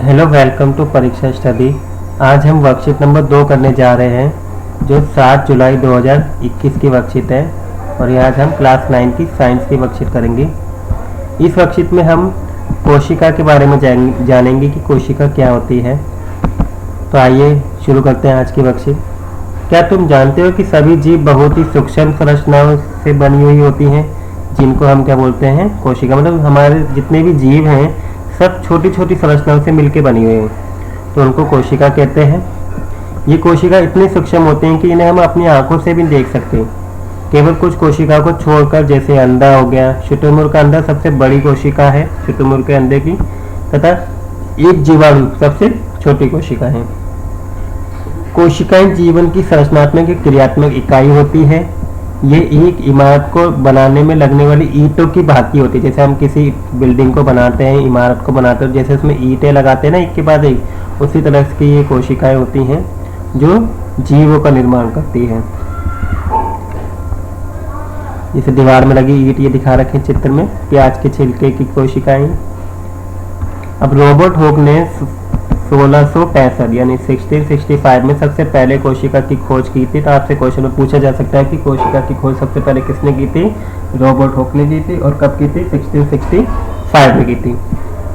Hello, welcome to परीक्षा study. आज हम वर्कशीट नंबर 2 करने जा रहे हैं जो 7 जुलाई 2021 की वर्कशीट है और ये आज हम क्लास 9 की साइंस की वर्कशीट करेंगे। इस वर्कशीट में हम कोशिका के बारे में जानेंगे कि कोशिका क्या होती है। तो आइए शुरू करते हैं आज की वर्कशीट। क्या तुम जानते हो कि सभी जीव बहुत ही सूक्ष्म संरचनाओं से बनी हुई होती हैं, जिनको हम क्या बोलते हैं, कोशिका। मतलब हमारे जितने भी जीव हैं सब छोटी छोटी संरचनाओं से मिलकर बनी हुई हैं, तो उनको कोशिका कहते हैं। ये कोशिका इतने सूक्ष्म होते हैं कि इन्हें हम अपनी आंखों से भी देख सकते हैं, केवल कुछ कोशिकाओं को छोड़कर। जैसे अंडा हो गया, शुतुरमुर्ग का अंडा सबसे बड़ी कोशिका है शुतुरमुर्ग के अंडे की, तथा एक जीवाणु सबसे छोटी कोशिका है। कोशिकाएं जीवन की संरचनात्मक क्रियात्मक इकाई होती है। ये एक इमारत को बनाने में लगने वाली ईंटों की भांति होती है। जैसे हम किसी बिल्डिंग को बनाते हैं, इमारत को बनाते हैं, जैसे उसमें ईंटें लगाते हैं ना एक के बाद एक, उसी तरह की ये कोशिकाएं होती हैं जो जीवों का निर्माण करती हैं। जैसे दीवार में लगी ईंट ये दिखा रखे चित्र में, प्याज के छिलके की कोशिकाएं। अब रॉबर्ट हॉक ने 1665 यानी 1665 में सबसे पहले कोशिका की खोज की थी। तो आपसे क्वेश्चन में पूछा जा सकता है कि कोशिका की खोज सबसे पहले किसने की थी? रॉबर्ट हॉक ने की थी। और कब की थी? 1665 में की थी,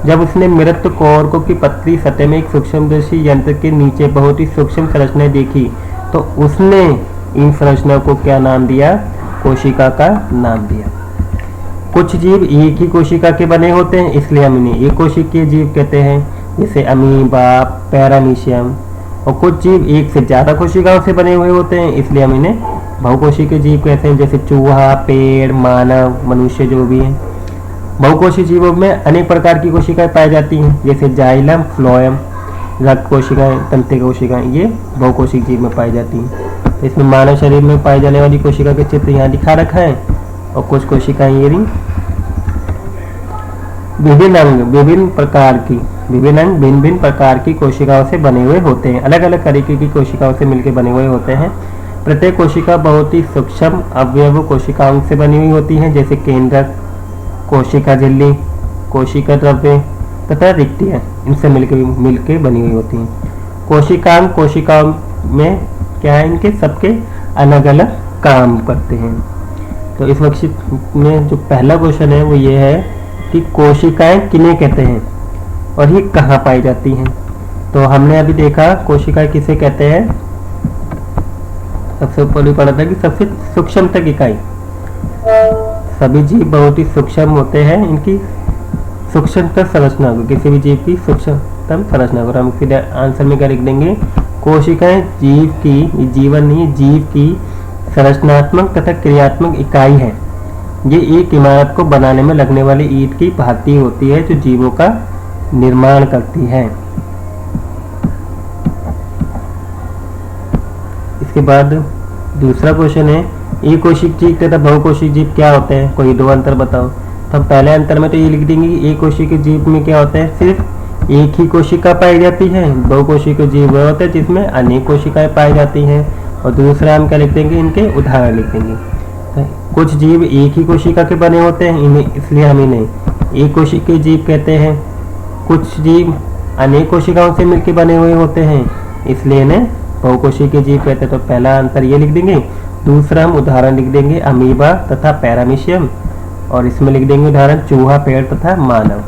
जब उसने मृत कोरकों की पतली सतह में एक सूक्ष्मदर्शी यंत्र के नीचे बहुत ही सूक्ष्म संरचनाएं देखी, तो उसने इन संरचनाओं को क्या नाम दिया? कोशिका का नाम दिया। कुछ जीव एक ही कोशिका के बने होते हैं, इसलिए हम इन्हें एक कोशिकीय जीव कहते हैं, जैसे अमीबा, पैरामीशियम। और कुछ जीव एक से ज्यादा कोशिकाओं से बने हुए होते हैं, इसलिए हम इन्हें बहुकोशिकीय जीव कहते हैं, जैसे चूहा, पेड़, मानव, मनुष्य जो भी हैं। बहुकोशीय जीवों में अनेक प्रकार की कोशिकाएं पाई जाती हैं, जैसे जाइलम, फ्लोएम, रक्त कोशिकाएं, तंत्रिका कोशिकाएं, ये बहुकोशिक जीव में पाई जाती हैं। तो इसमें मानव शरीर में पाई जाने वाली कोशिका के चित्र यहाँ दिखा रखा है। और कुछ कोशिकाएं ये रही, विभिन्न अंग विभिन्न भिन्न प्रकार की कोशिकाओं से बने हुए होते हैं। अलग अलग तरीके की कोशिकाओं से मिलकर बने हुए होते हैं। प्रत्येक कोशिका बहुत ही सूक्ष्म अवयव कोशिकाओं से बनी हुई होती है, जैसे केंद्रक, कोशिका झिल्ली, कोशिका द्रव्य तथा रिक्तियां, इनसे मिलकर बनी हुई होती हैं। कोशिकाओं में क्या है, इनके सबके अलग अलग काम करते हैं। तो इस वर्कशीट में जो पहला क्वेश्चन है वो ये है कि कोशिकाएं किन्हें कहते हैं और ये कहाँ पाई जाती हैं। तो हमने अभी देखा कोशिकाएं किसे कहते हैं, सबसे ऊपर भी पढ़ा था कि सबसे सूक्ष्म तक इकाई। सभी जीव बहुत ही सूक्ष्म होते हैं, इनकी सूक्ष्मतम संरचना को, किसी भी जीव की सूक्ष्मतम संरचना को हम सीधे आंसर में क्या लिख देंगे? कोशिकाएं जीव की, जीवन नहीं, जीव की संरचनात्मक तथा क्रियात्मक इकाई है। ये एक इमारत को बनाने में लगने वाली ईंट की भांति होती है जो जीवों का निर्माण करती है। इसके बाद दूसरा क्वेश्चन है, एक कोशिक जीव तथा बहुकोशिक जीव क्या होते हैं? कोई दो अंतर बताओ। तो हम पहले अंतर में तो ये लिख देंगे कि एक कोशिकीय जीव में क्या होता है, सिर्फ एक ही कोशिका पाई जाती है। बहुकोशिकीय जीव वह होता है जिसमें अनेक कोशिकाएं पाई जाती हैं। और दूसरा हम क्या लिख देंगे, इनके उदाहरण लिख देंगे। कुछ जीव एक ही कोशिका के बने होते हैं, इन्हें इसलिए हम इन्हें एक कोशिकीय जीव कहते हैं। कुछ जीव अनेक कोशिकाओं से मिलकर बने हुए होते हैं, इसलिए इन्हें बहुकोशिकीय जीव कहते हैं। तो पहला अंतर ये लिख देंगे। दूसरा हम उदाहरण लिख देंगे अमीबा तथा पैरामीशियम, और इसमें लिख देंगे उदाहरण चूहा, पेड़ तथा मानव।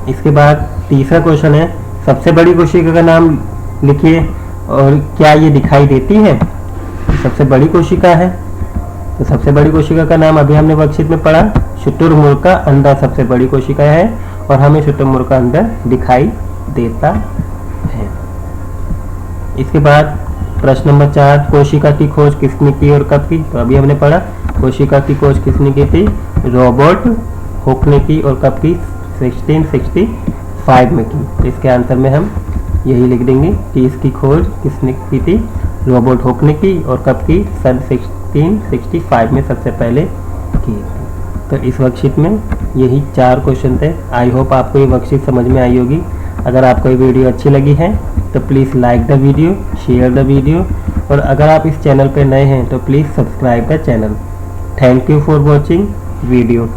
इसके बाद तीसरा क्वेश्चन है, सबसे बड़ी कोशिका का नाम लिखिए और क्या ये दिखाई देती है? सबसे बड़ी कोशिका है, तो सबसे बड़ी कोशिका का नाम अभी हमने वर्कशीट में पढ़ा, शुतुरमुर्ग का अंडा सबसे बड़ी कोशिका है और हमें शुतुरमुर्ग का अंडा दिखाई देता है। इसके बाद प्रश्न नंबर 4, कोशिका की खोज किसने की और कब की? तो अभी हमने पढ़ा कोशिका की खोज किसने की थी? रॉबर्ट हॉक ने की। और कब की? 1665 में की। तो इसके आंसर में हम यही लिख देंगे कि इसकी खोज किसने की थी? रॉबर्ट हॉक ने की। और कब की? सन 1665 में सबसे पहले की थी। तो इस वर्कशीट में यही 4 क्वेश्चन थे। आई होप आपको ये वर्कशीट समझ में आई होगी। अगर आपको ये वीडियो अच्छी लगी है तो please like the video, share the video, और अगर आप इस चैनल पर नए हैं तो please subscribe the channel. Thank you for watching video.